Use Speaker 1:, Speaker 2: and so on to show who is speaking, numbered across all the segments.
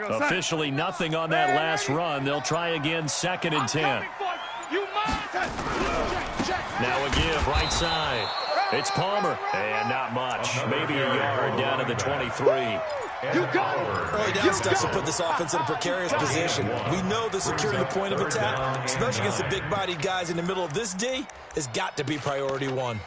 Speaker 1: Officially nothing on that last run. They'll try again, 2nd and 10. Now a give, right side. It's Palmer. And not much. Maybe a yard down to the 23.
Speaker 2: Early down stuff to put this offense in a precarious position. We know the securing the point of attack, especially against the big-bodied guys in the middle of this D, has got to be priority one.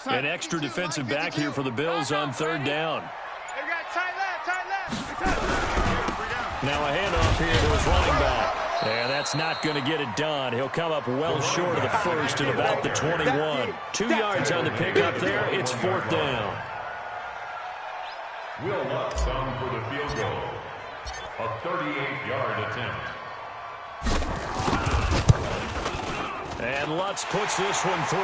Speaker 1: An extra defensive back here for the Bills on 3rd down. Now a handoff here to his running back. And that's not going to get it done. He'll come up well short of the first at about the 21. 2 yards on the pickup there. It's 4th down.
Speaker 3: Will Lutz on for the field goal. A 38-yard attempt.
Speaker 1: And Lutz puts this one through.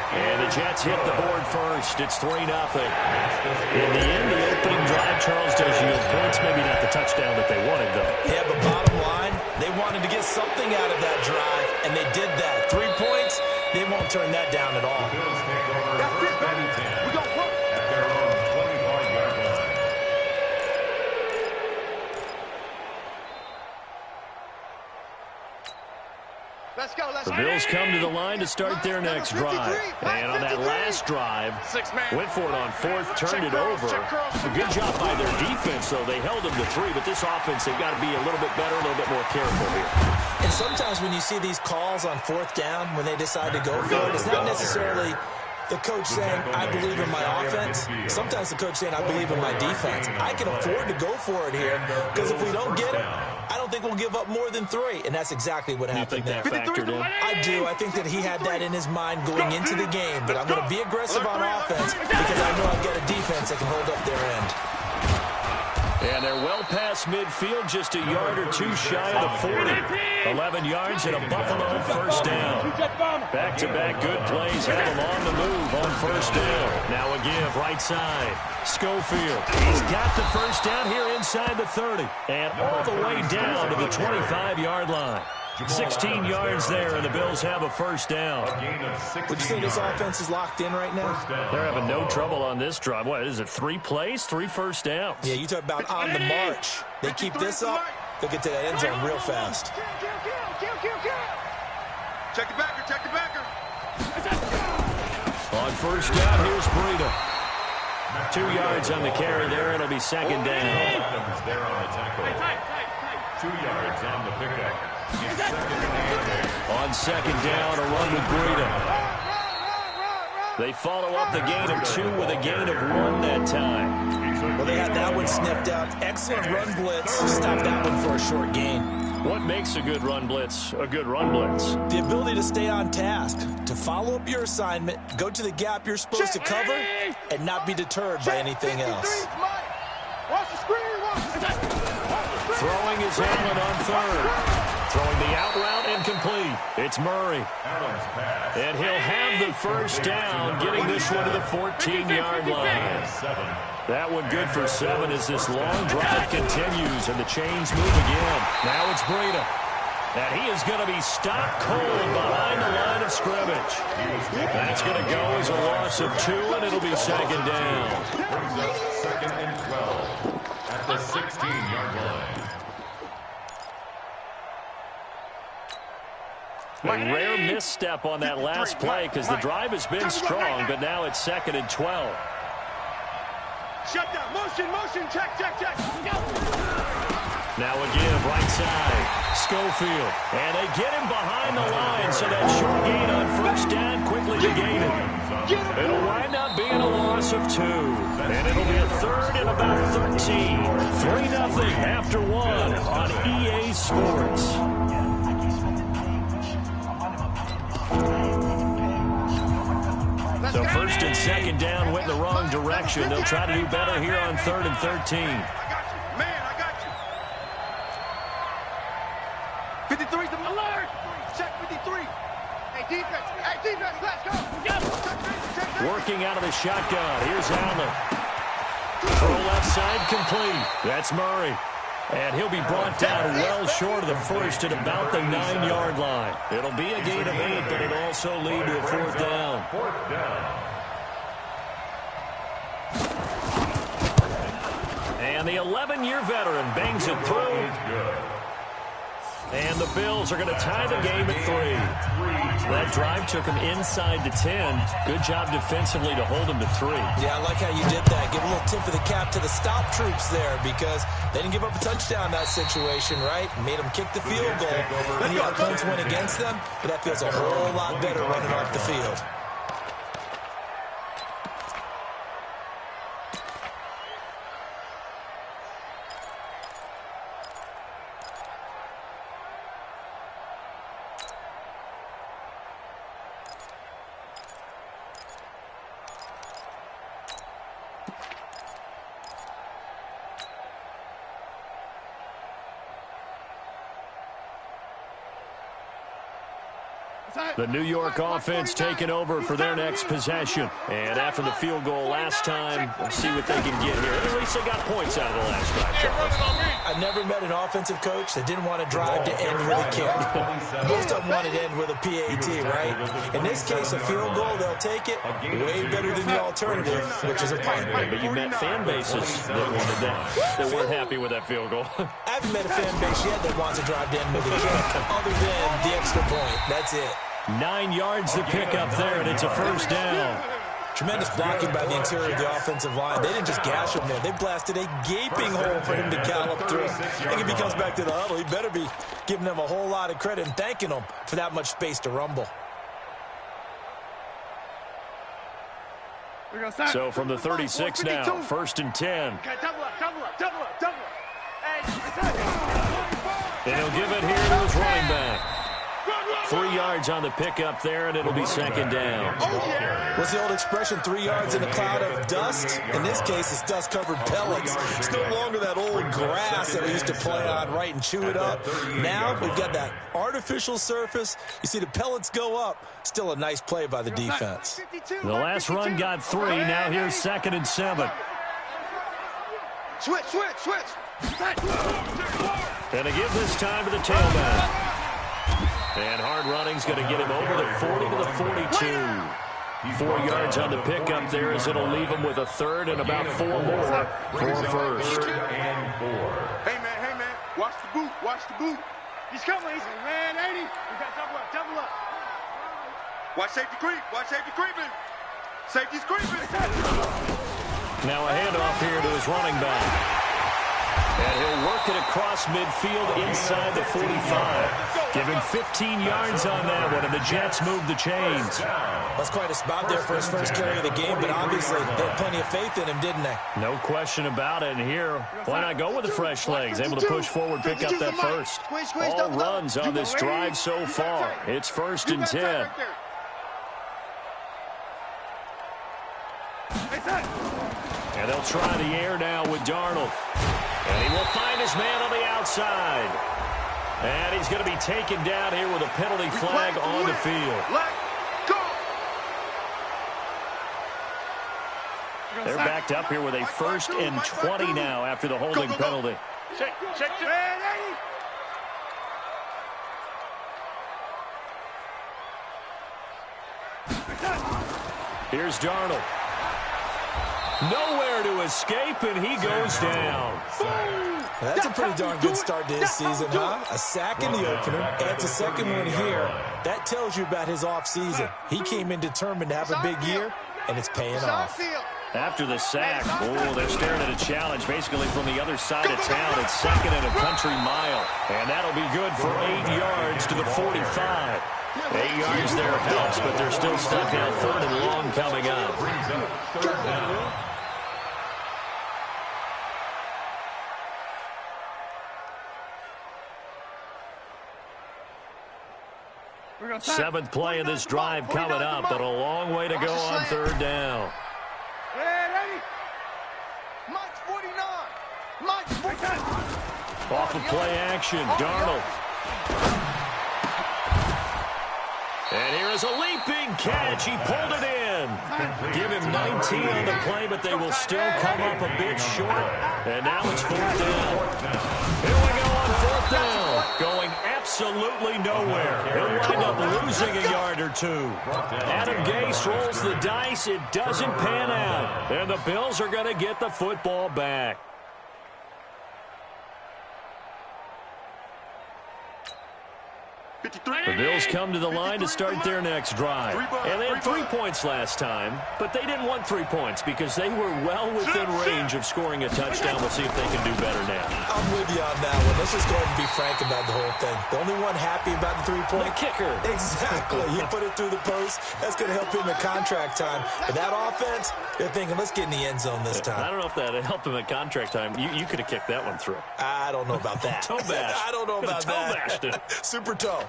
Speaker 1: And the Jets hit the board first. It's 3-0. In the end, the opening drive, Charles, does yield points. Maybe not the touchdown that they wanted, though.
Speaker 2: Yeah, but bottom line, they wanted to get something out of that drive, and they did that. 3 points, they won't turn that down at all.
Speaker 3: Bills take over first and 10 at their own 25-yard line.
Speaker 1: The Bills come to the line to start their next drive. And on that last drive, went for it on 4th, turned it over. A good job by their defense, though. They held them to 3, but this offense, they've got to be a little bit better, a little bit more careful here.
Speaker 2: And sometimes when you see these calls on 4th down, when they decide to go for it, it's not necessarily the coach saying, I believe in my offense. Sometimes the coach saying, I believe in my defense. I can afford to go for it here, because if we don't get it, I don't think we'll give up more than 3. And that's exactly what happened there.
Speaker 1: Factored in?
Speaker 2: I do. I think that he had that in his mind going into the game, that I'm going to be aggressive on offense because I know I've got a defense that can hold up their end.
Speaker 1: And they're well past midfield, just a yard or 2 shy of the 40. 11 yards and a Buffalo 1st down. Back-to-back good plays have them on the move on 1st down. Now a give, right side. Schofield. He's got the 1st down here inside the 30. And all the way down to the 25-yard line. 16 yards there, and the Bills have a 1st down.
Speaker 2: Would you say this offense is locked in right now?
Speaker 1: They're having no trouble on this drive. What is it, 3 plays, 3 1st downs?
Speaker 2: Yeah, you talk about on the march. They keep this up, they'll get to that end zone real fast.
Speaker 4: Check the backer, check the backer.
Speaker 1: On 1st down, here's Breida. 2 yards on the carry there. It'll be 2nd down.
Speaker 3: There on the tackle. 2 yards on the pickup.
Speaker 1: On 2nd down, a run with Breida. They follow up the gain of 2 with a gain of 1 that time.
Speaker 2: Well, they had that one sniffed out. Excellent run blitz. Stop that one for a short gain.
Speaker 1: What makes a good run blitz a good run blitz?
Speaker 2: The ability to stay on task, to follow up your assignment, go to the gap you're supposed to cover, and not be deterred by anything else.
Speaker 1: Throwing his helmet on 3rd. Throwing the out route incomplete. It's Murray. And he'll have the 1st down, getting this one to the 14-yard line. That one good for 7 as this long drive continues and the chains move again. Now it's Breida. And he is going to be stopped cold behind the line of scrimmage. That's going to go as a loss of 2, and it'll be 2nd down.
Speaker 3: Brings up 2nd and 12 at the 16-yard line.
Speaker 1: A rare misstep on that last play because the drive has been strong, but now it's 2nd and 12.
Speaker 4: Shut down. Motion. Check.
Speaker 1: Now a give, right side. Schofield. And they get him behind the line, so that short gain on 1st down quickly negated. It'll wind up being a loss of 2. And it'll be a 3rd and about 13. 3-0 after 1 on EA Sports. So 1st and 2nd down went in the wrong direction. They'll try to do better here on 3rd and 13.
Speaker 4: I got you. 53's the alert. Hey, defense, let's go.
Speaker 1: Working out of the shotgun. Here's Allen. Throw left side complete. That's Murray. And he'll be brought down well short of the first at about the 9-yard line. It'll be a gain of 8, but it'll also lead to a 4th down. And the 11-year veteran bangs it through. And the Bills are going to tie the game at 3. That drive took them inside the 10. Good job defensively to hold them to 3.
Speaker 2: Yeah, I like how you did that. Give a little tip of the cap to the stop troops there because they didn't give up a touchdown in that situation, right? Made them kick the field goal. And the offense went against them, but that feels a whole lot better running off the field.
Speaker 1: The New York offense taking over for their next possession. And after the field goal last time, we'll see what they can get here. At least they got points out of the last drive, Charles.
Speaker 2: I never met an offensive coach that didn't want to drive to end with a kick. Most of them want to end with a PAT, right? In this case, a field goal, they'll take it way better than the alternative, which is a punt.
Speaker 1: But you met fan bases that wanted that weren't happy with that field goal.
Speaker 2: I haven't met a fan base yet that wants to drive to end with a kick, other than the extra point. That's it.
Speaker 1: 9 yards to pick up there, and it's a 1st down.
Speaker 2: Tremendous blocking by the interior of the offensive line. They didn't just gash him there. They blasted a gaping hole for him to gallop through. I think if he comes back to the huddle, he better be giving them a whole lot of credit and thanking them for that much space to rumble.
Speaker 1: So from the 36 now, 1st and 10.
Speaker 4: Okay, double up.
Speaker 1: And he'll give it here to his running back. 3 yards on the pickup there, and it'll be 2nd down.
Speaker 2: What's the old expression, 3 yards in a cloud of dust? In this case, it's dust-covered pellets. It's no longer that old grass that we used to play on, right, and chew it up. Now we've got that artificial surface. You see the pellets go up. Still a nice play by the defense.
Speaker 1: The last run got 3. Now here's 2nd and 7.
Speaker 4: Switch.
Speaker 1: And to give this time to the tailback. And hard running's going to get him over the 40 to the 42. 4 yards on the pickup there as it'll leave him with a 3rd and about 4 more for a 1st.
Speaker 4: Hey, man. Watch the boot. He's coming. He's red 80. We got double up. Watch safety creeping. Safety's creeping.
Speaker 1: Now a handoff here to his running back. And he'll work it across midfield inside the 45. Give him 15 yards on that one, and the Jets move the chains.
Speaker 2: That's quite a spot there for his first carry of the game, but obviously they had plenty of faith in him, didn't they?
Speaker 1: No question about it. And here, why not go with the fresh legs? Able to push forward, pick up that first. All runs on this drive so far. It's 1st and 10. And they'll try the air now with Darnold. And he will find his man on the outside. And he's going to be taken down here with a penalty flag on the field. They're backed up here with a 1st and 20 now after the holding penalty.
Speaker 4: Check.
Speaker 1: Here's Darnold. Nowhere to escape, and he goes down.
Speaker 2: That's a pretty darn good start to his season, huh? A sack in the opener, adds a 2nd one here. That tells you about his offseason. He came in determined to have a big year, and it's paying off.
Speaker 1: After the sack, they're staring at a challenge basically from the other side of town. It's 2nd and a country mile, and that'll be good for 8 yards to the 45. 8 yards there helps, but they're still stuck now. 3rd and long coming up. Seventh play of this drive coming up, but a long way to go on 3rd down. Off of play action, Darnold. And here is a leaping catch. He pulled it in. Give him 19 on the play, but they will still come up a bit short. And now it's 4th down. Here we go on 4th down. Going absolutely nowhere. He'll wind up losing a yard or 2. Adam Gase rolls the dice. It doesn't pan out. And the Bills are going to get the football back. The Bills come to the line to start their next drive. And they had 3 points last time, but they didn't want 3 points because they were well within range of scoring a touchdown. We'll see if they can do better now.
Speaker 2: I'm with you on that one. Let's just go ahead and be frank about the whole thing. The only one happy about the 3-point?
Speaker 1: The kicker.
Speaker 2: Exactly. He put it through the post. That's going to help him in contract time. But that offense, they're thinking, let's get in the end zone this time.
Speaker 1: I don't know if that helped him at contract time. You could have kicked that one through.
Speaker 2: I don't know about that.
Speaker 1: Toe bash.
Speaker 2: I don't know about
Speaker 1: toe
Speaker 2: that.
Speaker 1: Bashed it.
Speaker 2: Super toe.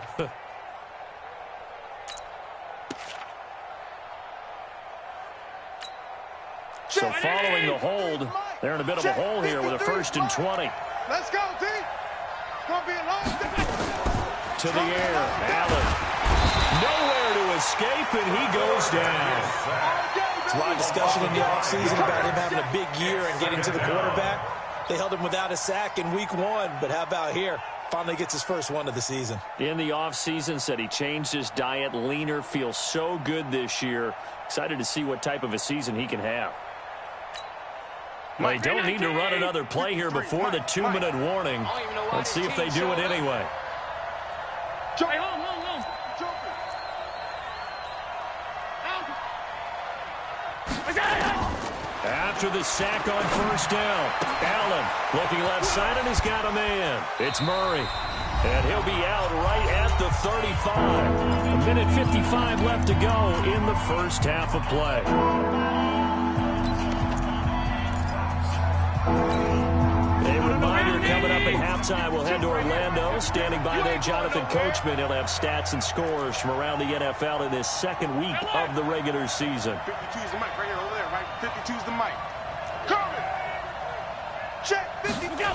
Speaker 1: So following the hold, they're in a bit of a hole here with a 1st and 20.
Speaker 4: Let's go, D. Gonna be a long day.
Speaker 1: To the air, Allen. Nowhere to escape, and he goes down.
Speaker 2: There's a lot of discussion in the offseason about him having a big year and getting to the quarterback. They held him without a sack in week 1, but how about here? Finally gets his first one of the season.
Speaker 1: In the offseason, said he changed his diet, leaner, feels so good this year. Excited to see what type of a season he can have. They don't need to run another play here before the 2-minute warning. Let's see if they do it anyway. After the sack on 1st down, Allen looking left side, and he's got a man. It's Murray. And he'll be out right at the 35. 1:55 left to go in the first half of play. A reminder coming up at halftime, we'll head to Orlando. Standing by there, Jonathan Coachman. He'll have stats and scores from around the NFL in this 2nd week of the regular season.
Speaker 4: 52's the mic right here over there, right? 52's the mic. Corbin! Check, 50, go!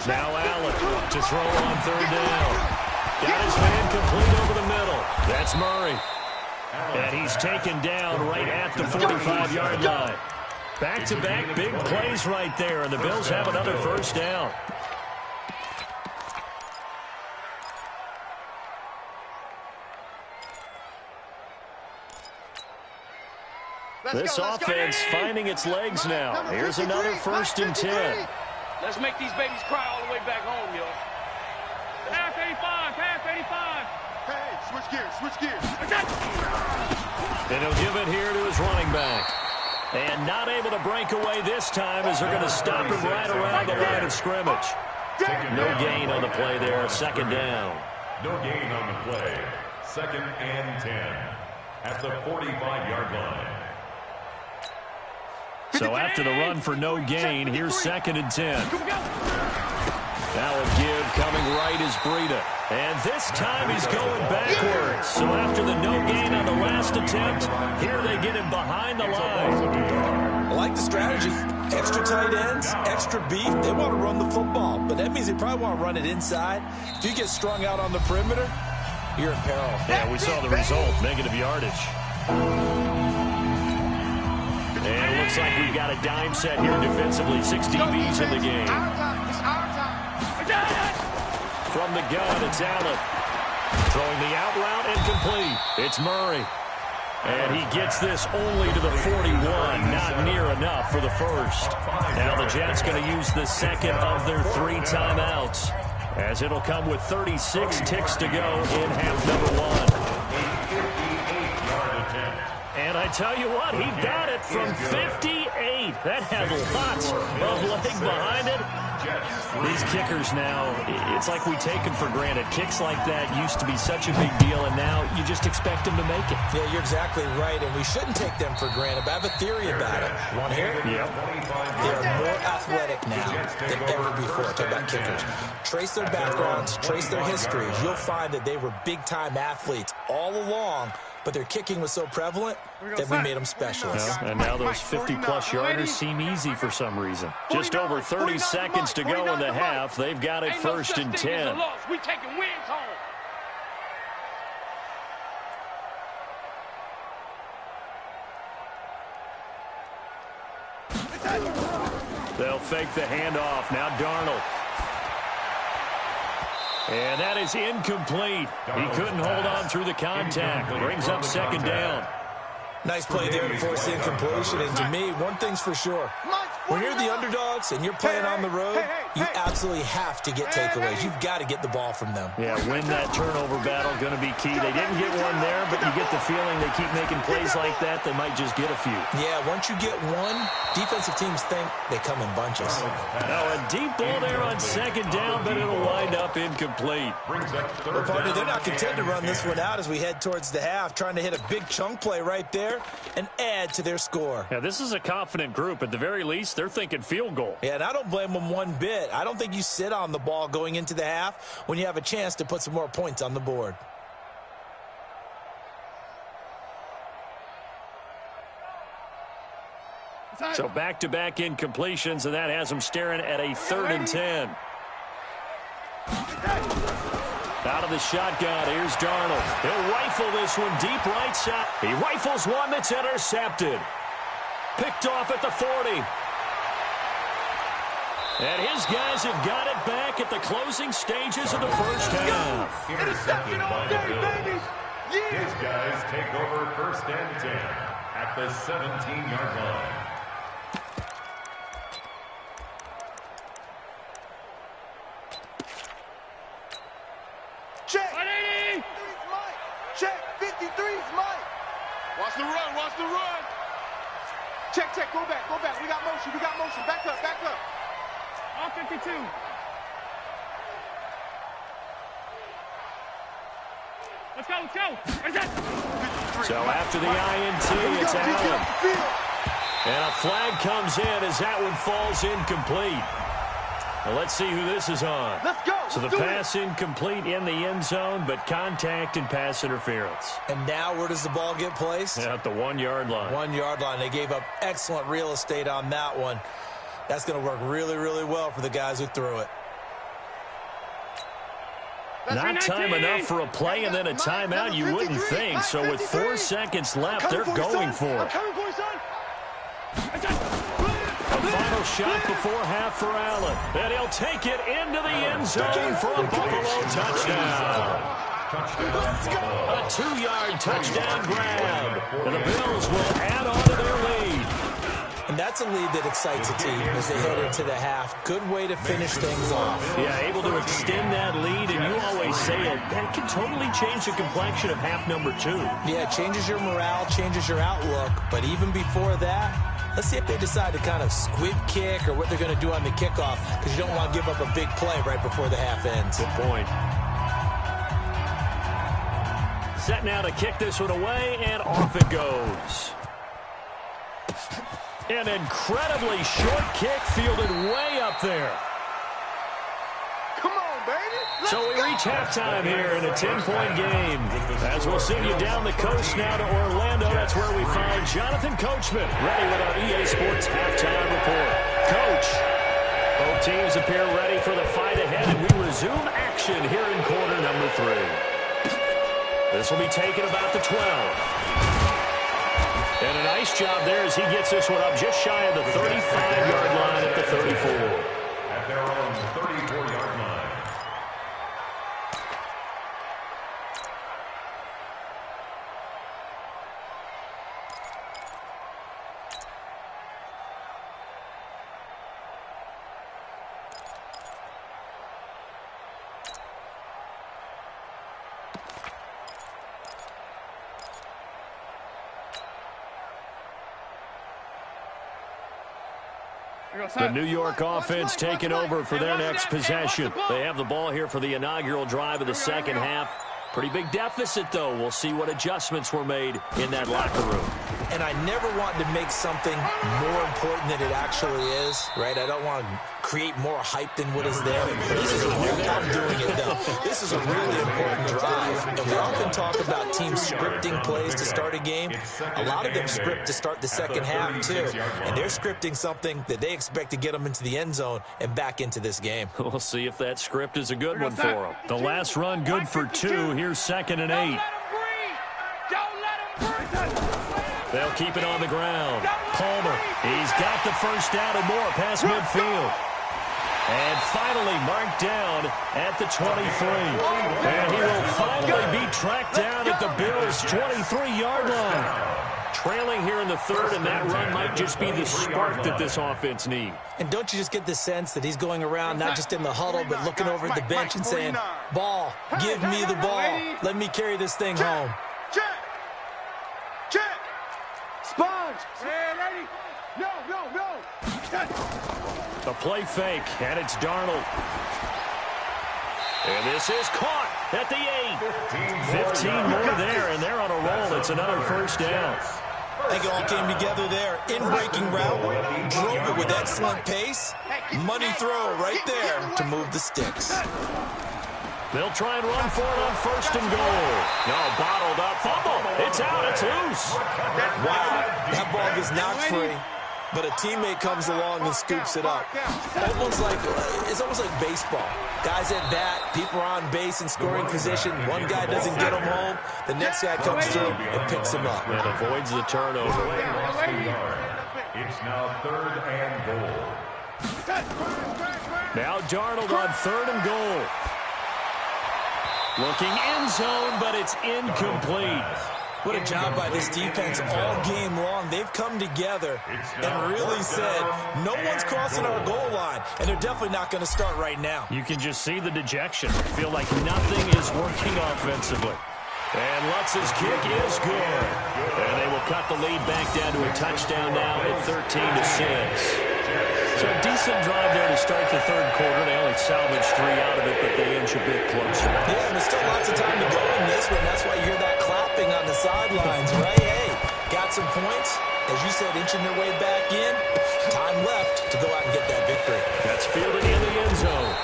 Speaker 1: Now Allen to throw on 3rd down. Got his man complete over the middle. That's Murray. And he's taken down right at the 45-yard line. Back-to-back big plays right there, and the Bills have another 1st down. This offense finding its legs now. Here's another 1st and 10.
Speaker 5: Let's make these babies cry all the way back home, yo. Pass 85, pass 85.
Speaker 4: Hey, switch gears, switch gears.
Speaker 1: And he'll give it here to his running back. And not able to break away this time as they're going to stop him right around the line of scrimmage. No gain on the play there, 2nd down.
Speaker 3: No gain on the play. 2nd and 10 at the 45-yard line.
Speaker 1: So after the run for no gain, here's 2nd and 10. Now a give coming right is Breida. And this time he's going backwards. So after the no gain on the last attempt, here they get him behind the line.
Speaker 2: I like the strategy. Extra tight ends, extra beef. They want to run the football, but that means they probably want to run it inside. If you get strung out on the perimeter, you're in peril.
Speaker 1: Yeah, we saw the result, negative yardage. And it looks like we've got a dime set here defensively. 6 DBs in the game. From the gun, it's Allen. Throwing the out route and complete. It's Murray. And he gets this only to the 41. Not near enough for the 1st. Now the Jets going to use the 2nd of their 3 timeouts, as it'll come with 36 ticks to go in half number 1. And I tell you what, he got it from 58. That had lots of leg behind it. These kickers now, it's like we take them for granted. Kicks like that used to be such a big deal, and now you just expect them to make it.
Speaker 2: Yeah, you're exactly right, and we shouldn't take them for granted, but I have a theory about it. You want to hear it?
Speaker 1: Yep.
Speaker 2: They're more athletic now than ever before. Talk about kickers. Trace their backgrounds, trace their histories. You'll find that they were big-time athletes all along, but their kicking was so prevalent that we made them specialists.
Speaker 1: And now those 50-plus yarders seem easy for some reason. Just over 30 seconds to go in the half. They've got it 1st and 10.
Speaker 5: We taking wins home.
Speaker 1: They'll fake the handoff. Now Darnold. And that is incomplete. He couldn't hold on through the contact. Brings up second down.
Speaker 2: Nice play there to force the incompletion. And to me, one thing's for sure. When you're the underdogs and you're playing on the road, you absolutely have to get takeaways. You've got to get the ball from them.
Speaker 1: Yeah, win that turnover battle, going to be key. They didn't get one there, but you get the feeling they keep making plays like that, they might just get a few.
Speaker 2: Yeah, once you get one, defensive teams think they come in bunches.
Speaker 1: Now a deep ball there on second down, but it'll wind up incomplete.
Speaker 2: Well, partner, they're not content to run this one out as we head towards the half, trying to hit a big chunk play right there and add to their score.
Speaker 1: Yeah, this is a confident group. At the very least, they're thinking field goal.
Speaker 2: Yeah, and I don't blame them one bit. I don't think you sit on the ball going into the half when you have a chance to put some more points on the board.
Speaker 1: So back-to-back incompletions, and that has them staring at a 3rd and 10. Out of the shotgun, here's Darnold. He'll rifle this one deep right side. He rifles one that's intercepted. Picked off at the 40. And his guys have got it back at the closing stages of the first half.
Speaker 3: Intercepted by the Bills. His guys take over 1st and 10 at the 17-yard line.
Speaker 4: Check. 180. Check. 53's Mike. Watch the run. Watch the run. Check. Go back. We got motion. Back up.
Speaker 5: On 52. Let's go. Where's that?
Speaker 1: So after the INT, it's Allen. And a flag comes in as that one falls incomplete. Well, let's see who this is on.
Speaker 4: Let's go.
Speaker 1: So the pass incomplete in the end zone, but contact and pass interference.
Speaker 2: And now where does the ball get placed?
Speaker 1: At the 1-yard line.
Speaker 2: 1-yard line. They gave up excellent real estate on that one. That's going to work really, really well for the guys who threw it.
Speaker 1: Not time enough for a play and then a timeout, you wouldn't think. So with 4 seconds left, they're going for it. A final shot before half for Allen. And he'll take it into the end zone for a Buffalo touchdown. A 2-yard touchdown grab. And the Bills will add on to their lead.
Speaker 2: And that's a lead that excites a team as they head into the half. Good way to finish things off.
Speaker 1: Yeah, able to extend that lead, and you always say it, that can totally change the complexion of half number 2.
Speaker 2: Yeah, it changes your morale, changes your outlook. But even before that, let's see if they decide to kind of squib kick or what they're going to do on the kickoff, because you don't want to give up a big play right before the half ends.
Speaker 1: Good point. Set now to kick this one away, and off it goes. An incredibly short kick fielded way up there.
Speaker 4: Come on, baby.
Speaker 1: So we reach halftime here in a 10-point game. As we'll send you down the coast now to Orlando, that's where we find Jonathan Coachman, ready with our EA Sports halftime report. Coach, both teams appear ready for the fight ahead, and we resume action here in quarter number 3. This will be taken about the 12. And a nice job there as he gets this one up just shy of the 35-yard line at the 34.
Speaker 3: At their own 34-yard line.
Speaker 1: The New York offense taking over for their next possession. They have the ball here for the inaugural drive of the second half. Pretty big deficit, though. We'll see what adjustments were made in that locker room.
Speaker 2: And I never want to make something more important than it actually is, right? I don't want to create more hype than what is there. This is a real, I'm doing it, though. This is a really important drive. And we often talk about teams scripting plays to start a game. A lot of them script to start the second half, too. And they're scripting something that they expect to get them into the end zone and back into this game.
Speaker 1: We'll see if that script is a good one for them. The last run good for 2. Here's 2nd and 8.
Speaker 5: Don't let him breathe.
Speaker 1: They'll keep it on the ground. Palmer, he's got the first down and more past midfield. And finally marked down at the 23. And he will finally be tracked down at the Bills' 23-yard line. Trailing here in the third, and that run might just be the spark that this offense needs.
Speaker 2: And don't you just get the sense that he's going around not just in the huddle, but looking over at the bench and saying, ball, give me the ball. Let me carry this thing home.
Speaker 4: Check. Sponge. Ready. No.
Speaker 1: The play fake, and it's Darnold. And this is caught at the 8. 15 more there, and they're on a roll. It's another first down.
Speaker 2: I think it all came together there. In-breaking route, drove it with excellent pace. Money throw right there to move the sticks.
Speaker 1: They'll try and run for it on first and goal. No, bottled up. Fumble. It's out. It's loose.
Speaker 2: Wow, that ball gets knocked free. But a teammate comes along and scoops it up. It's almost like baseball. Guys at bat, people are on base in scoring position. One guy doesn't get him home. The next guy comes through and picks him up.
Speaker 1: And avoids the turnover.
Speaker 3: It's now 3rd and goal.
Speaker 1: Now Darnold on 3rd and goal. Looking end zone, but it's incomplete.
Speaker 2: What a job by this defense all game long. They've come together and really said, no one's crossing our goal line, and they're definitely not going to start right now.
Speaker 1: You can just see the dejection. Feel like nothing is working offensively. And Lutz's kick is good. And they will cut the lead back down to a touchdown now at 13-6. So a decent drive there to start the third quarter. They only salvaged 3 out of it, but they inch a bit closer.
Speaker 2: Yeah, there's still lots of time to go in this one. That's why you hear that clapping on the sidelines, right? Hey, got some points. As you said, inching their way back in. Time left to go out and get that victory.
Speaker 1: That's fielded in the end zone.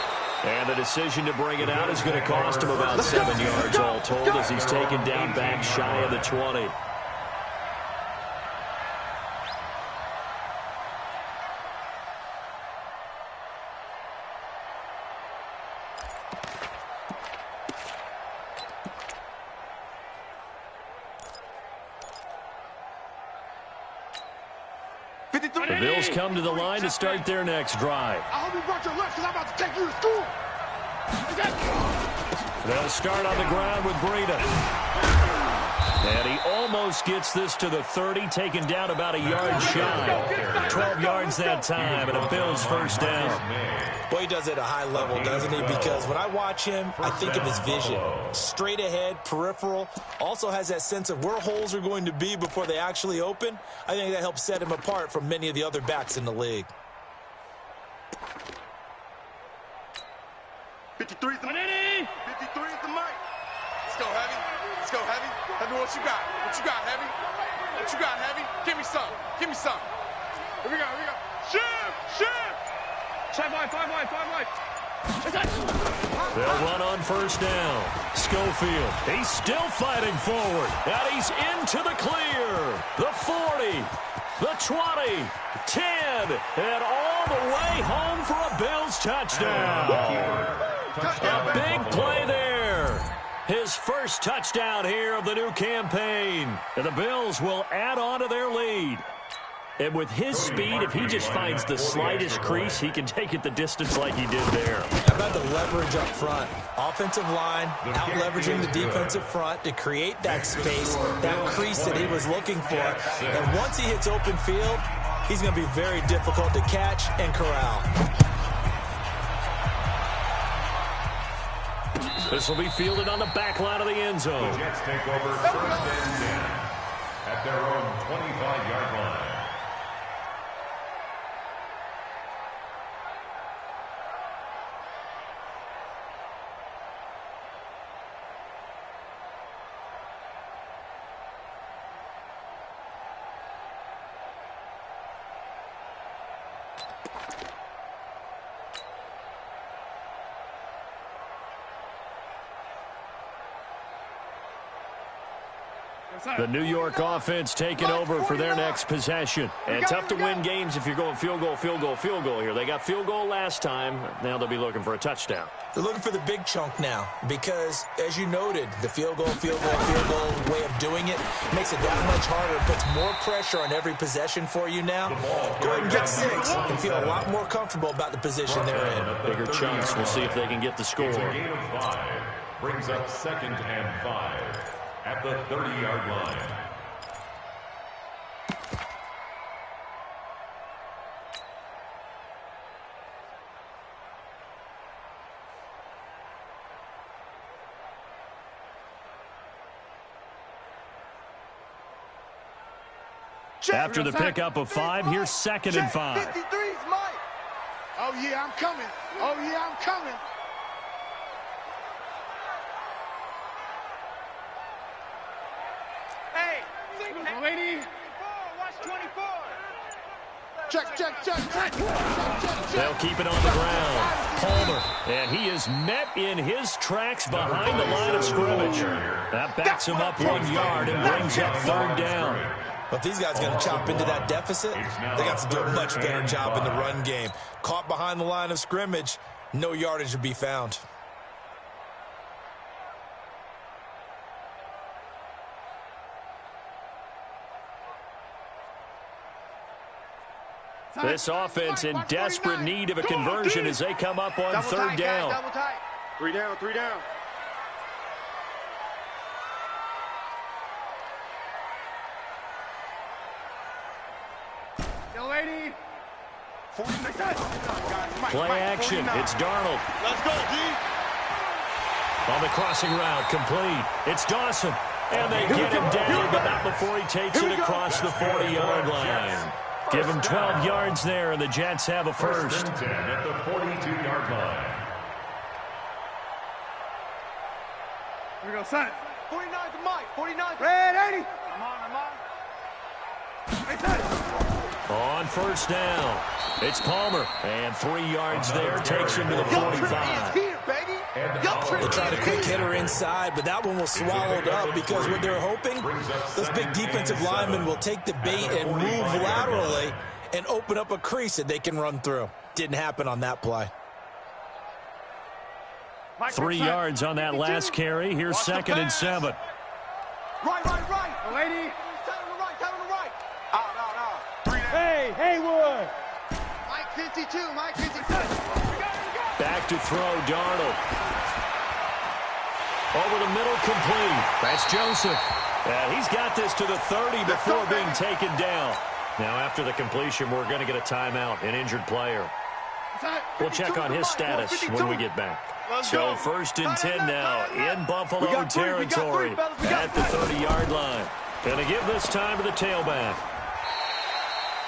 Speaker 1: And the decision to bring it out is going to cost him about 7 yards all told as he's taken down back shy of the 20. The Bills come to the line to start their next drive.
Speaker 4: I hope you brought your lunch because I'm about to take you to school.
Speaker 1: They'll start on the ground with Breida. And he almost gets this to the 30, taken down about a yard shy. 12 yards that time, and a Bills first down.
Speaker 2: Boy, he does it at a high level, doesn't he? Because when I watch him, I think of his vision. Straight ahead, peripheral. Also has that sense of where holes are going to be before they actually open. I think that helps set him apart from many of the other backs in the league.
Speaker 4: 53 is the mic. 53 is the mic. Let's go, Heavy. Let's go, Heavy. Heavy, what you got? What you got, Heavy? What you got, Heavy? Give me some. Give me some. Here we go. Shift.
Speaker 5: 5 wide.
Speaker 1: They'll run on first down. Schofield, he's still fighting forward. And he's into the clear. The 40, the 20, 10, and all the way home for a Bills touchdown. A big play there. His first touchdown here of the new campaign. And the Bills will add on to their lead. And with his speed, if he just finds the slightest crease, he can take it the distance like he did there.
Speaker 2: How about the leverage up front? Offensive line, out-leveraging the defensive front to create that space, that crease that he was looking for. And once he hits open field, he's going to be very difficult to catch and corral.
Speaker 1: This will be fielded on the back line of the end zone.
Speaker 3: The Jets take over first and 10 at their own 25-yard line.
Speaker 1: The New York offense taking over for their next possession. And tough to win games if you're going field goal, field goal, field goal here. They got field goal last time. Now they'll be looking for a touchdown.
Speaker 2: They're looking for the big chunk now because, as you noted, the field goal way of doing it makes it that much harder. It puts more pressure on every possession for you now. Go ahead and get 6 and feel a lot more comfortable about the position they're in.
Speaker 1: Bigger chunks. We'll see if they can get the score.
Speaker 3: It's a gain of 5. Brings up 2nd and 5 at the 30-yard line.
Speaker 1: After the pickup of 5, here's 2nd and 5.
Speaker 4: 53's Mike. Oh, yeah, I'm coming. Oh, yeah, I'm coming. Hey, lady. Watch 24. Check.
Speaker 1: They'll keep it on the ground. Palmer, and he is met in his tracks behind the line of scrimmage. That backs him up 1 yard and brings up 3rd down.
Speaker 2: But if these guys are going to chop into that deficit, they got to do a much better job in the run game. Caught behind the line of scrimmage, no yardage to be found.
Speaker 1: This offense in desperate need of a conversion as they come up on 3rd down.
Speaker 4: Double tight. 3 down, 3 down. Lady.
Speaker 1: Play action. It's Darnold.
Speaker 4: Let's go, D.
Speaker 1: On the crossing route, complete. It's Dawson. And they get him down, but not before he takes it across the 40-yard line. Give him 12 yards there, and the Jets have a first.
Speaker 3: 1st and 10 at the 42-yard line.
Speaker 4: Here we go, son. 49 to Mike. 49. Red 80. I'm on. Hey, son.
Speaker 1: On 1st down, it's Palmer. And 3 yards there takes him to the 45.
Speaker 2: They tried a quick hitter inside, but that one was swallowed up because what they're hoping, those big defensive linemen will take the bait and move laterally and open up a crease that they can run through. Didn't happen on that play.
Speaker 1: 3 yards on that last carry. Here's 2nd and 7.
Speaker 4: Right. Lady. Tell him to right. Out. Hey, Haywood. Mike 52.
Speaker 1: Back to throw, Darnold. Over the middle, complete. That's Joseph. And he's got this to the 30 before being taken down. Now, after the completion, we're going to get a timeout, an injured player. We'll check on his status when we get back. So 1st and 10 now in Buffalo territory at the 30-yard line. Going to give this time to the tailback.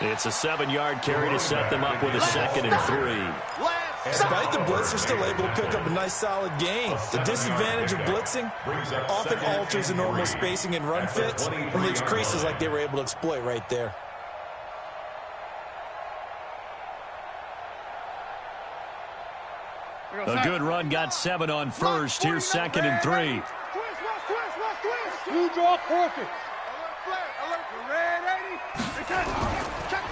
Speaker 1: It's a 7-yard carry to set them up with a 2nd and 3.
Speaker 2: Despite the blitz, they're still able to pick up a nice solid gain. The disadvantage of blitzing often alters the normal spacing and run fits and leaves creases like they were able to exploit right there.
Speaker 1: A good run got 7 on 1st. Here's 2nd and 3.
Speaker 4: You draw perfect.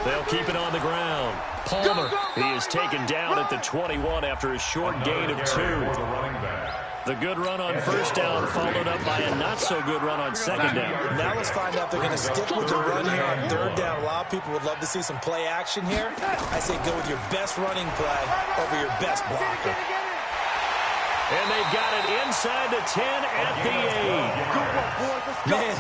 Speaker 1: They'll keep it on the ground. Palmer, he is taken down at the 21 after a short gain of 2. The good run on 1st down followed up by a not-so-good run on 2nd down.
Speaker 2: Now let's find out if they're going to stick with the run here on 3rd down. A lot of people would love to see some play action here. I say go with your best running play over your best blocker.
Speaker 1: And they've got it inside the 10 at the 8.
Speaker 2: Man,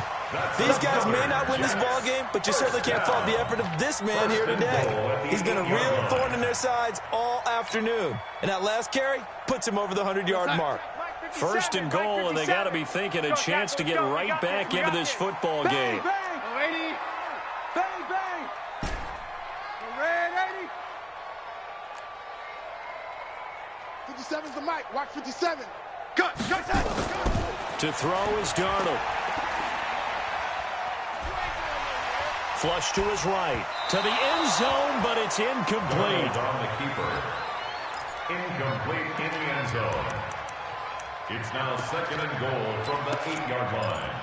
Speaker 2: these guys may not win this ball game, but you certainly can't fault the effort of this man here today. He's been a real thorn in their sides all afternoon. And that last carry puts him over the 100-yard mark.
Speaker 1: 1st and goal, and they got to be thinking a chance to get right back into this football game.
Speaker 4: Bang. 57's the mic. Watch 57. Cut.
Speaker 1: To throw is Darnold. Flush to his right. To the end zone, but it's incomplete.
Speaker 3: On the keeper. Incomplete in the end zone. It's now 2nd and goal from the 8-yard line.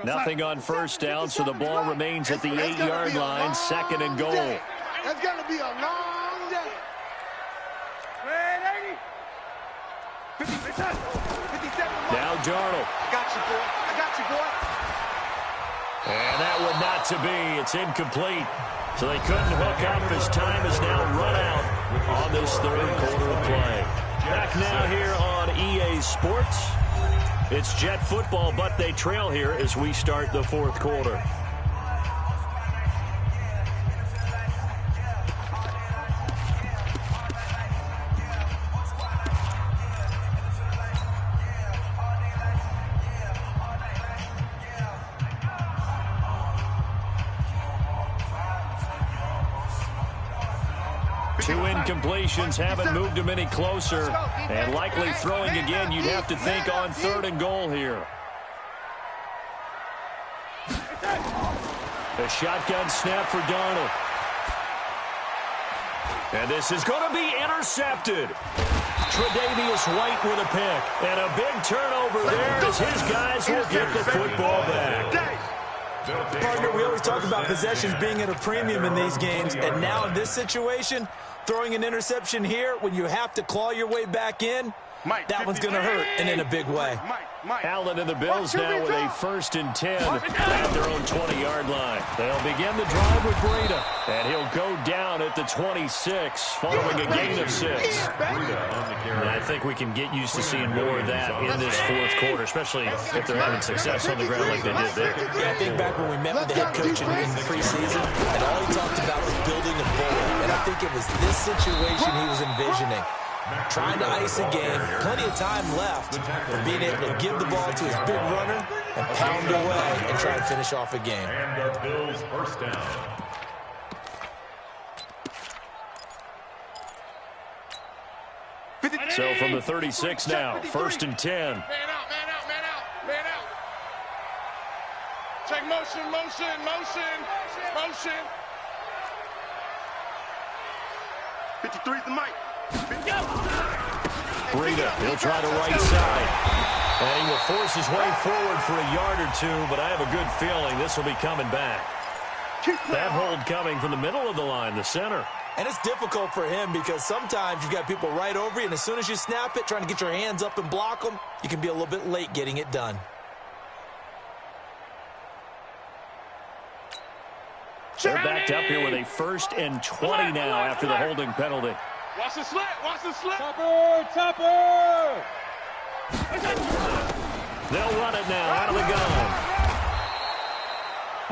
Speaker 1: Nothing on first down, so the ball remains at the 8-yard line, 2nd and goal.
Speaker 4: That's going to be a long day. 57.
Speaker 1: Now Darnold.
Speaker 4: I got you, boy. I got you, boy.
Speaker 1: And that would not to be. It's incomplete. So they couldn't hook up as time is now run out on this 3rd quarter of play. Back now here on EA Sports. It's Jet football, but they trail here as we start the 4th quarter. Two incompletions haven't moved him any closer, and likely throwing again, you'd have to think on 3rd and goal here. A shotgun snap for Darnold. And this is going to be intercepted. Tre'Davious White with a pick, and a big turnover there as his guys will get the football back.
Speaker 2: Partner, we always talk about possessions being at a premium in these games, and now in this situation, throwing an interception here when you have to claw your way back in, that one's going to hurt, and in a big way.
Speaker 1: Allen and the Bills now with a 1st and 10 at their own 20-yard line. They'll begin the drive with Breida, and he'll go down at the 26 following a gain of 6. And I think we can get used to seeing more of that in this 4th quarter, especially if they're having success on the ground like they did there.
Speaker 2: Yeah, I think back when we met with the head coach in the preseason, and all he talked about was building a bullet. And I think it was this situation he was envisioning. Trying to ice a game, plenty of time left, and being able to give the ball to his big runner and pound away and try and finish off a game.
Speaker 3: And the Bills' first down.
Speaker 1: So from the 36 now, 1st and 10.
Speaker 5: Man out. Check motion.
Speaker 4: 53's the mic.
Speaker 1: Breida, he'll try the right side. And he will force his way forward for a yard or 2, but I have a good feeling this will be coming back. That hold coming from the middle of the line, the center.
Speaker 2: And it's difficult for him because sometimes you've got people right over you, and as soon as you snap it, trying to get your hands up and block them, you can be a little bit late getting it done.
Speaker 1: They're backed up here with a 1st and 20 now after the holding penalty.
Speaker 5: Watch the slip.
Speaker 6: Topper!
Speaker 1: They'll run it now out of the gun.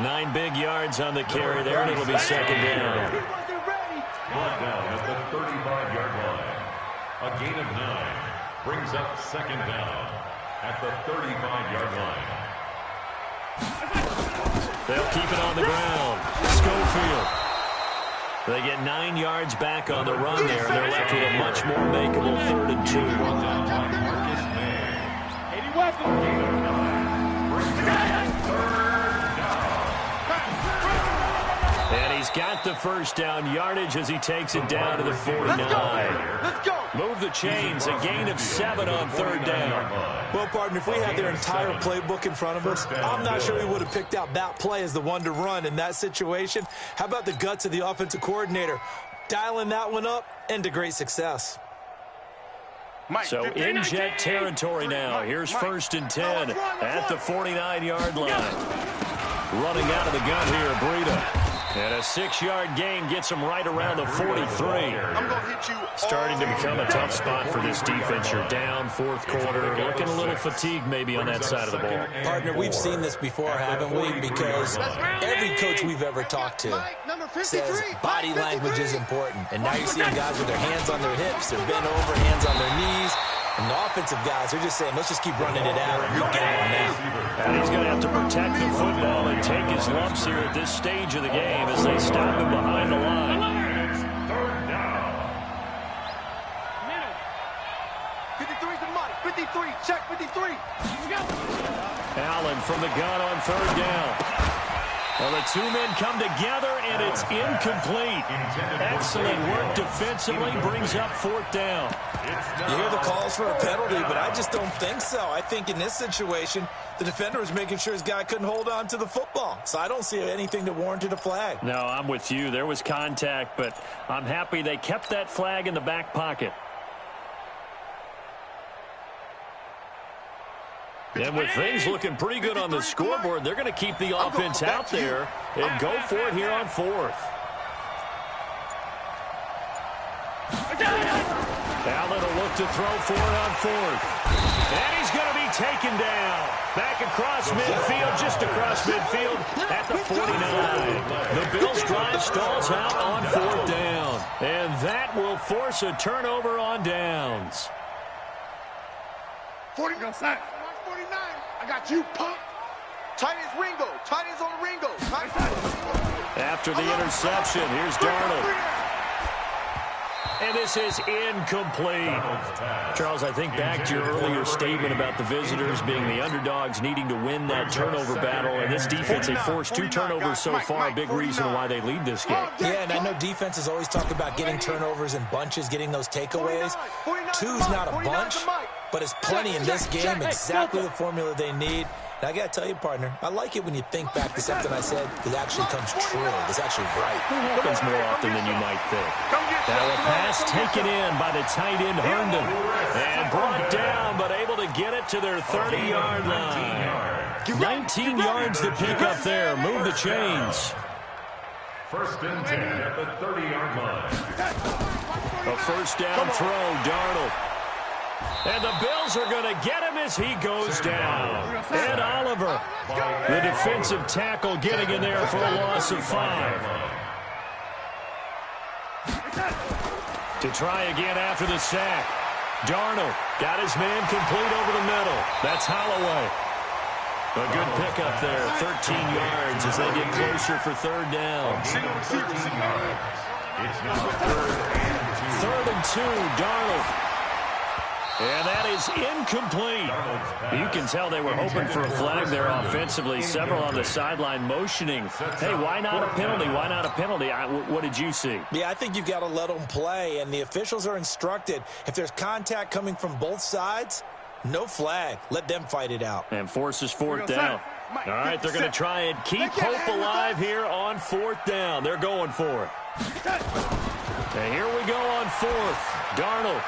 Speaker 1: 9 big yards on the carry there, and it'll be 2nd down.
Speaker 3: Brought down at the 35-yard line. A gain of 9 brings up 2nd down at the 35-yard line.
Speaker 1: They'll keep it on the ground. Schofield. They get 9 yards back on the run there, and they're left with a much more makeable 3rd and 2.
Speaker 3: Brought down by Marcus May.
Speaker 6: 80 weapons.
Speaker 3: Gain of 9 brings up 3rd down.
Speaker 1: And he's got the first down yardage as he takes it down to the 49.
Speaker 4: Let's go.
Speaker 1: Move the chains, a gain of 7 on 3rd down.
Speaker 2: Well, partner, if we had their entire playbook in front of us, I'm not sure we would have picked out that play as the one to run in that situation. How about the guts of the offensive coordinator? Dialing that one up into great success.
Speaker 1: So in Jet territory now. Here's 1st and 10 at the 49-yard line. Running out of the gun here, Breida. And a 6-yard gain gets him right around the 43.
Speaker 4: I'm going to hit you.
Speaker 1: Starting to become a tough spot for this defense. You're down 4th quarter. Looking a little fatigued maybe on that side of the ball.
Speaker 2: Partner, we've seen this before, haven't we? Because every coach we've ever talked to says body language is important. And now you're seeing guys with their hands on their hips. They're bent over, hands on their knees. And the offensive guys are just saying, let's just keep running it out. We've got it now.
Speaker 1: And he's going to have to protect the football and take his lumps here at this stage of the game as they stop him behind the line.
Speaker 3: It's 3rd down.
Speaker 4: 53's the mic. 53. Check 53.
Speaker 1: Allen from the gun on 3rd down. Well, the two men come together, and it's incomplete. Excellent work defensively, brings up 4th down.
Speaker 2: You hear the calls for a penalty, but I just don't think so. I think in this situation, the defender was making sure his guy couldn't hold on to the football. So I don't see anything that warranted a flag.
Speaker 1: No, I'm with you. There was contact, but I'm happy they kept that flag in the back pocket. And with things looking pretty good on the scoreboard, they're going to keep the offense out there and go for it here on 4th. Allen will look to throw for it on 4th. And he's going to be taken down. Back across midfield, just across midfield at the 49. The Bills' drive stalls out on 4th down. And that will force a turnover on downs.
Speaker 4: 40 go side. 49. I got you, punk. Tight as Ringo. Tight as on the Ringo.
Speaker 1: After the interception, here's Darnold. And this is incomplete. Charles, I think back to your earlier statement about the visitors being the underdogs needing to win that turnover battle. And this defense, they forced 2 turnovers so far, a big reason why they lead this game.
Speaker 2: Yeah, and I know defenses always talk about getting turnovers in bunches, getting those takeaways. 2's not a bunch, but it's plenty in this game, exactly the formula they need. And I got to tell you, partner, I like it when you think back to something I said that actually comes true. It's actually right.
Speaker 1: It happens more often than you might think. Now a pass taken in by the tight end, Herndon. And brought down, but able to get it to their 30-yard line. 19 yards to pick up there. Move the chains.
Speaker 3: 1st and 10 at the 30-yard line.
Speaker 1: A 1st down throw, Darnold. And the Bills are going to get him as he goes down. Ed Oliver, the defensive tackle, getting in there for a loss of 5. To try again after the sack. Darnold got his man complete over the middle. That's Holloway. A good pickup there, 13 yards as they get closer for 3rd down.
Speaker 3: 13 yards. It's now
Speaker 1: 3rd and 2, Darnold. And that is incomplete. You can tell they were hoping for a flag there offensively. Several on the sideline motioning. Hey, why not a penalty? Why not a penalty? What did you see?
Speaker 2: Yeah, I think you've got to let them play, and the officials are instructed. If there's contact coming from both sides, no flag. Let them fight it out.
Speaker 1: And forces 4th down. All right, they're going to try and keep hope alive here on 4th down. They're going for it. And here we go on 4th. Darnold.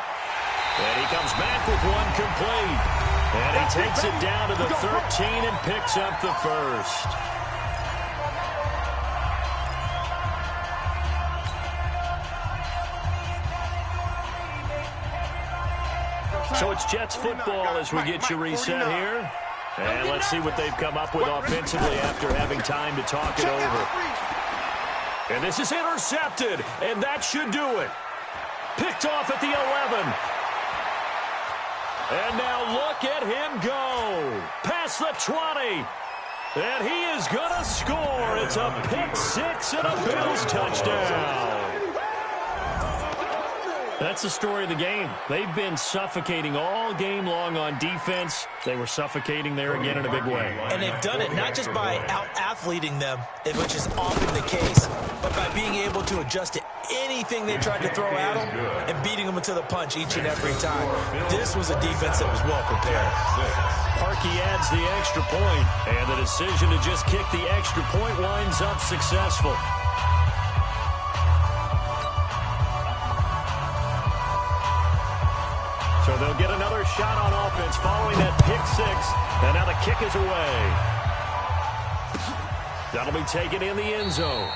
Speaker 1: And he comes back with one complete. And he takes it down to the 13 and picks up the 1st. So it's Jets football as we get you reset here. And let's see what they've come up with offensively after having time to talk it over. And this is intercepted, and that should do it. Picked off at the 11. And now look at him go. Past the 20. And he is going to score. It's a pick 6 and a Bills touchdown. That's the story of the game. They've been suffocating all game long on defense. They were suffocating there again in a big way.
Speaker 2: And they've done it not just by out-athleting them, which is often the case, but by being able to adjust to anything they tried to throw at them and beating them to the punch each and every time. This was a defense that was well prepared.
Speaker 1: Parkey adds the extra point, and the decision to just kick the extra point winds up successful. So they'll get another shot on offense following that pick 6, and now the kick is away. That'll be taken in the end zone.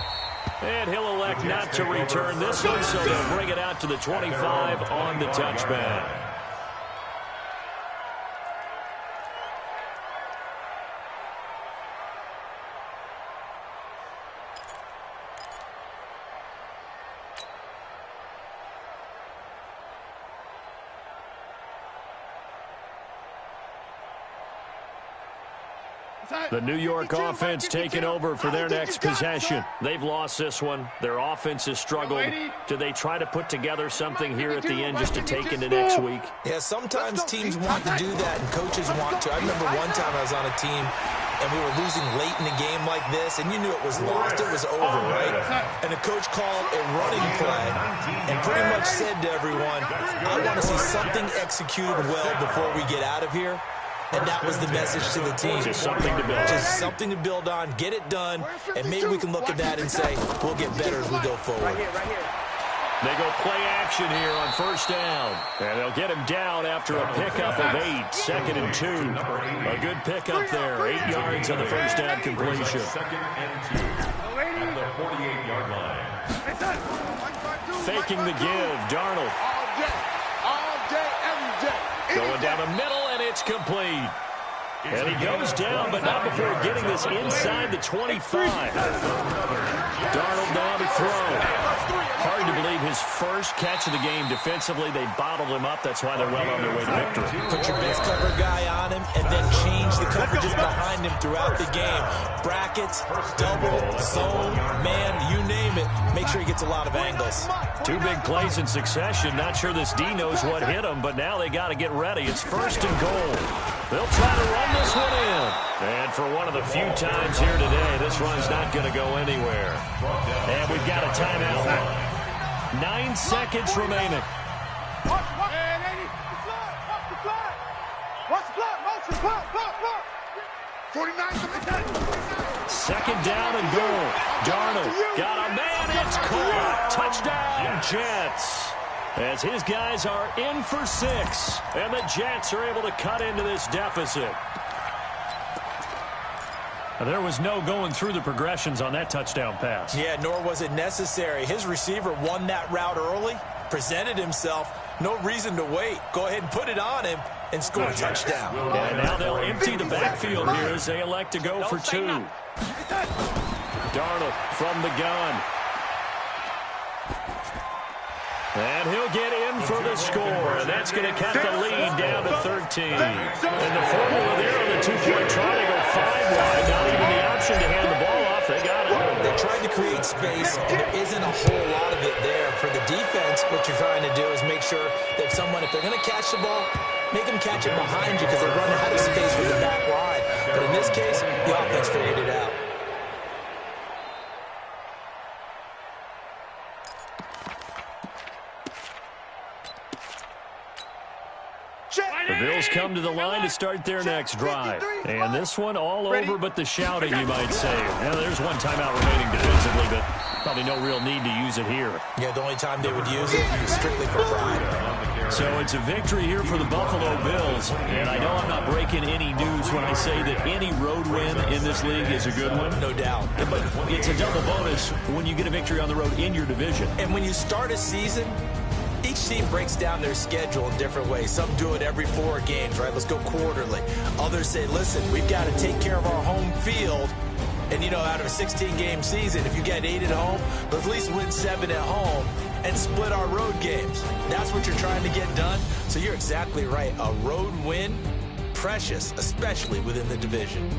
Speaker 1: And he'll elect not to return this one, so they'll bring it out to the 25 on the touchback. The New York offense taking over for their next possession. They've lost this one. Their offense has struggled. Do they try to put together something here at the end just to take into next week?
Speaker 2: Yeah, sometimes teams want to do that and coaches want to. I remember one time I was on a team and we were losing late in the game like this, and you knew it was lost, it was over, right? And the coach called a running play and pretty much said to everyone, I want to see something executed well before we get out of here. And that was the message to the team.
Speaker 1: Just something to build on.
Speaker 2: Just something to build on, get it done, and maybe we can look at that and say, we'll get better as we go forward.
Speaker 1: They go play action here on first down. And they'll get him down after a pickup of 8, 2nd and 2. A good pickup there, 8 yards on the first down completion.
Speaker 3: 2nd and 2 at the 48-yard line.
Speaker 1: Faking the give, Darnold.
Speaker 4: All day, every day.
Speaker 1: Going down the middle, and it's complete. And he goes down, but not before getting this inside the 25. Darnold now to throw. Hard to believe his first catch of the game defensively. They bottled him up. That's why they're well on their way to victory.
Speaker 2: Put your best cover guy on him and then change the coverages behind him throughout the game. Brackets, double, zone, man, you name it. Make sure he gets a lot of angles.
Speaker 1: 2 big plays in succession. Not sure this D knows what hit him, but now they got to get ready. It's 1st and goal. They'll try to run this one in. And for one of the few times here today, this run's not going to go anywhere. And we've got a timeout. 9 seconds remaining.
Speaker 4: Watch the flag. Motion, block. 49.
Speaker 1: 2nd down and goal. Darnold got a man. It's caught. Touchdown, Jets. As his guys are in for 6. And the Jets are able to cut into this deficit. There was no going through the progressions on that touchdown pass.
Speaker 2: Yeah, nor was it necessary. His receiver won that route early, presented himself. No reason to wait. Go ahead and put it on him and score a touchdown.
Speaker 1: And now they'll empty the backfield here as they elect to go for 2. Darnold from the gun. And he'll get in for the score, and that's going to cut the lead down to 13. And the formula there on the 2-point try to go 5 wide. Not even the option to hand the ball off. They got it.
Speaker 2: They tried to create space, and there isn't a whole lot of it there. For the defense, what you're trying to do is make sure that someone, if they're going to catch the ball, make them catch it behind you because they run out of space with the back line. But in this case, the offense figured it out.
Speaker 1: The Bills come to the line to start their next drive. And this one all over but the shouting, you might say. Now, there's one timeout remaining defensively, but probably no real need to use it here.
Speaker 2: Yeah, the only time they would use it is strictly for pride.
Speaker 1: So it's a victory here for the Buffalo Bills. And I know I'm not breaking any news when I say that any road win in this league is a good one.
Speaker 2: No doubt.
Speaker 1: But it's a double bonus when you get a victory on the road in your division.
Speaker 2: And when you start a season, each team breaks down their schedule in different ways. Some do it every 4 games, right? Let's go quarterly. Others say, listen, we've got to take care of our home field. And, you know, out of a 16-game season, if you get 8 at home, let's at least win 7 at home and split our road games. That's what you're trying to get done. So you're exactly right. A road win, precious, especially within the division.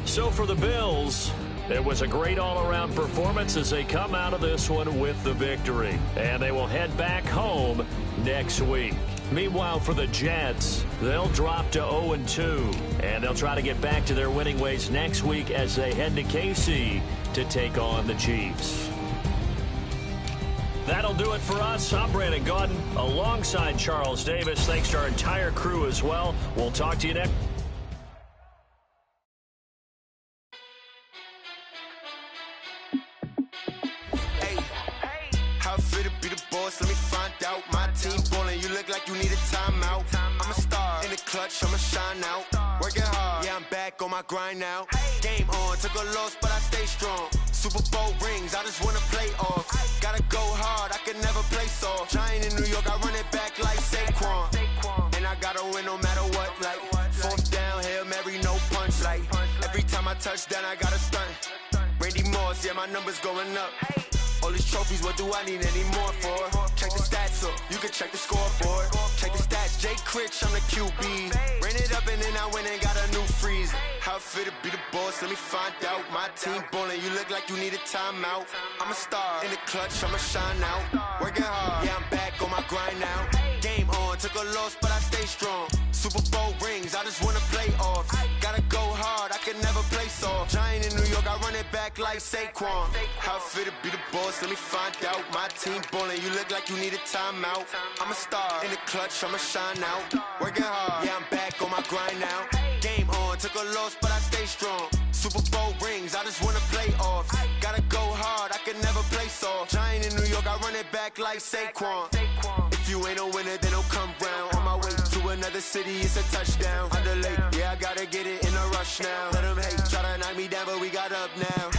Speaker 1: So for the Bills, it was a great all-around performance as they come out of this one with the victory. And they will head back home next week. Meanwhile, for the Jets, they'll drop to 0-2. And they'll try to get back to their winning ways next week as they head to KC to take on the Chiefs. That'll do it for us. I'm Brandon Gaudin alongside Charles Davis. Thanks to our entire crew as well. We'll talk to you next.
Speaker 6: Let me find out. My team ballin', you look like you need a timeout. I'm a star in the clutch, I'ma shine out. Working hard, yeah, I'm back on my grind now. Game on, took a loss, but I stay strong. Super Bowl rings, I just wanna play off. Gotta go hard, I can never play soft. Giant in New York, I run it back like Saquon. And I gotta win no matter what, like 4th down, Hail Mary, no punch. Like every time I touch down, I gotta stunt. Randy Moss, yeah, my numbers going up. All these trophies, what do I need any more for? Check the stats up, you can check the scoreboard. Check the stats, Jay Critch, I'm the QB. Ran it up and then I went and got a new freeze. How it feel to be the boss, let me find out. My team ballin', you look like you need a timeout. I'm a star in the clutch, I'ma shine out. Working hard, yeah, I'm back on my grind now. Game on, took a loss, but I stay strong. Super Bowl rings, I just wanna play off. Gotta go hard, I can never play soft. Giant in New York, I run it back like Saquon. How it feel to be the boss, let me find out. My team ballin', you look like you need a timeout. I'm a star, in the clutch, I'ma shine out. Working hard, yeah, I'm back on my grind now. Game on, took a loss, but I stay strong. Super Bowl rings, I just wanna play off. Gotta go hard, I can never play soft. Giant in New York, I run it back like Saquon. If you ain't a winner, then don't come round. On my way to another city, it's a touchdown. Underlay, yeah, I gotta get it in a rush now. Let them hate, try to knock me down, but we got up now.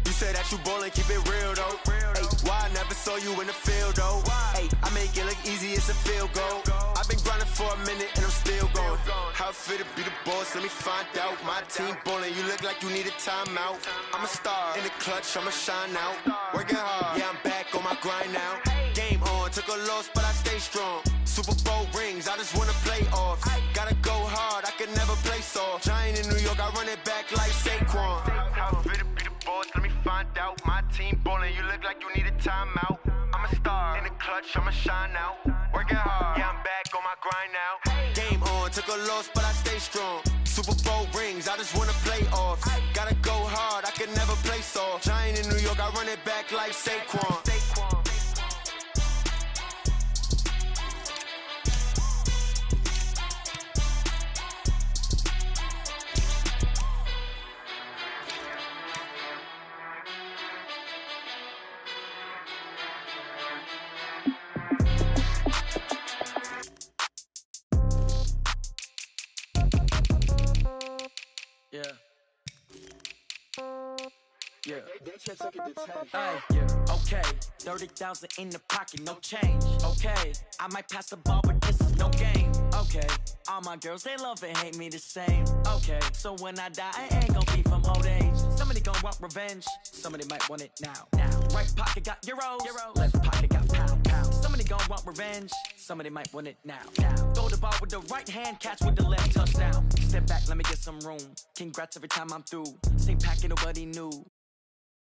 Speaker 6: You say that you ballin', keep it real though. Ay, why I never saw you in the field though? Ay, I make it look easy, it's a field goal. I've been grinding for a minute and I'm still going. How it feel to be the boss, let me find out. My team ballin', you look like you need a timeout. I'm a star, in the clutch, I'ma shine out. Working hard, yeah, I'm back on my grind now. Game on, took a loss, but I stay strong. Super Bowl rings, I just wanna play off. Gotta go hard, I can never play soft. Giant in New York, I run it back like Saquon. How it feel to be the boss, let me find out. My team ballin', you look like you need a timeout. I'm a star, in the clutch, I'ma shine out. Working hard, yeah, I'm back on my grind now. Game on, took a loss, but I stay strong. Super Bowl rings, I just wanna play off. Gotta go hard, I can never play soft. Giant in New York, I run it back like Saquon.
Speaker 7: Yeah. Yeah. Okay. 30,000 in the pocket, no change. Okay. I might pass the ball, but this is no game. Okay. All my girls, they love and hate me the same. Okay. So when I die, I ain't gonna be from old age. Somebody gonna want revenge. Somebody might want it now. Right pocket got euros. Left pocket got pound. Somebody gonna want revenge. Somebody might want it now. Throw the ball with the right hand, catch with the left, touchdown. Step back, let me get some room. Congrats every time I'm through. Same packet, nobody knew.